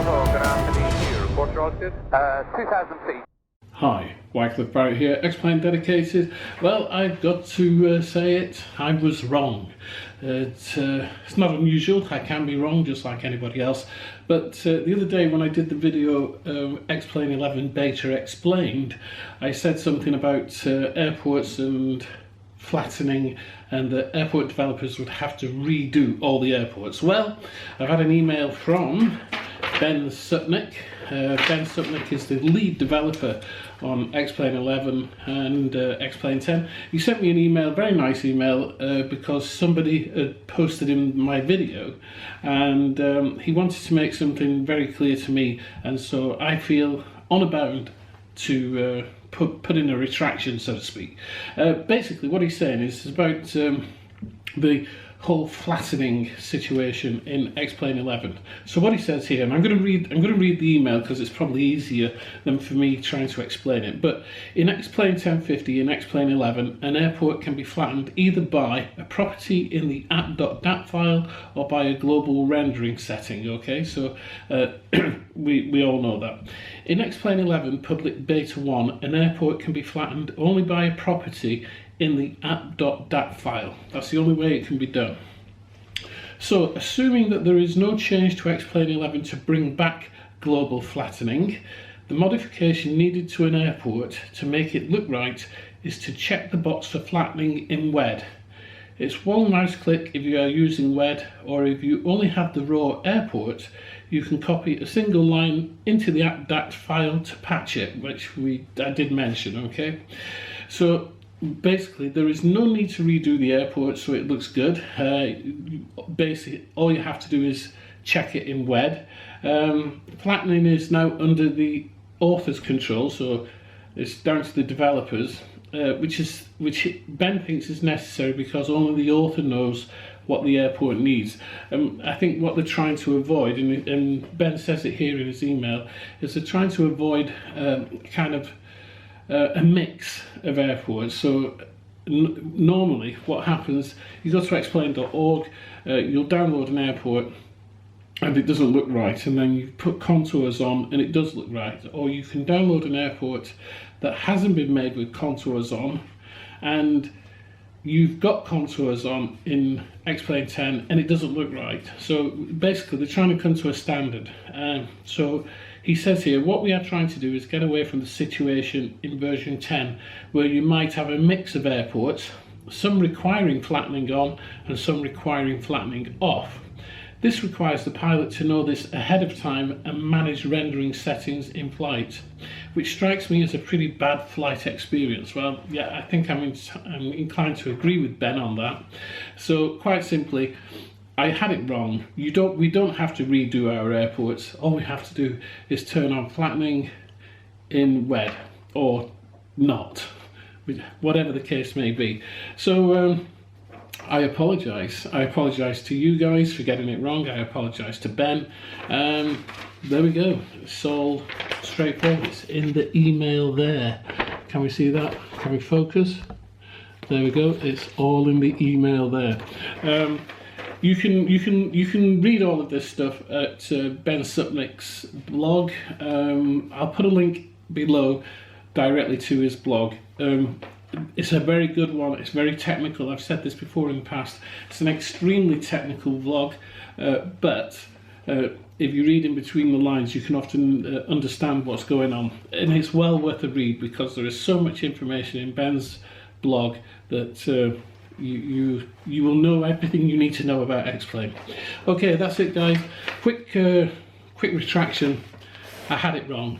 Bravo, good afternoon to you. Report your altitude? 2,000 feet. Hi, Wycliffe Barrett here, Xplane Dedicated. Well, I've got to say it, I was wrong. It's not unusual, I can be wrong just like anybody else. But the other day when I did the video XP11-Beta Explained, I said something about airports and flattening, and the airport developers would have to redo all the airports. Well, I've had an email from Ben Supnick. Ben Supnick is the lead developer on Xplane 11 and Xplane 10. He sent me an email, very nice email, because somebody had posted in my video, and he wanted to make something very clear to me, and so I feel honour bound to put in a retraction, so to speak. Basically what he's saying is about the whole flattening situation in Xplane 11. So what he says here, and I'm going to read the email because it's probably easier than for me trying to explain it. But in Xplane 1050 and Xplane 11, an airport can be flattened either by a property in the app.dat file or by a global rendering setting. Okay, so we all know that. In Xplane 11 Public Beta 1, an airport can be flattened only by a property in the app.dat file. That's the only way it can be done. So, assuming that there is no change to Xplane 11 to bring back global flattening, the modification needed to an airport to make it look right is to check the box for flattening in WED. It's one mouse click if you are using WED, or if you only have the raw airport, you can copy a single line into the app.dat file to patch it, which I did mention, okay? So, basically, there is no need to redo the airport so it looks good. Basically, all you have to do is check it in WED. Flattening is now under the author's control, so it's down to the developers, which Ben thinks is necessary because only the author knows what the airport needs. I think what they're trying to avoid, and Ben says it here in his email, is they're trying to avoid a mix of airports. So normally what happens, you go to xplane.org, you'll download an airport and it doesn't look right, and then you put contours on and it does look right. Or you can download an airport that hasn't been made with contours on, and you've got contours on in Xplane 10 and it doesn't look right. So basically they're trying to come to a standard. So he says here, what we are trying to do is get away from the situation in version 10 where you might have a mix of airports, some requiring flattening on and some requiring flattening off. This requires the pilot to know this ahead of time and manage rendering settings in flight, which strikes me as a pretty bad flight experience. Well, yeah, I think I'm inclined to agree with Ben on that. So quite simply, I had it wrong. We don't have to redo our airports. All we have to do is turn on flattening in WED, or not, whatever the case may be. So I apologise. I apologise to you guys for getting it wrong. I apologise to Ben. There we go. It's all straightforward. It's in the email there. Can we see that? Can we focus? There we go. It's all in the email there. You can read all of this stuff at Ben Supnick's blog. I'll put a link below directly to his blog. It's a very good one. It's very technical. I've said this before in the past. It's an extremely technical vlog, but if you read in between the lines, you can often understand what's going on, and it's well worth a read because there is so much information in Ben's blog that you will know everything you need to know about Xplane. Okay, that's it, guys. Quick retraction. I had it wrong.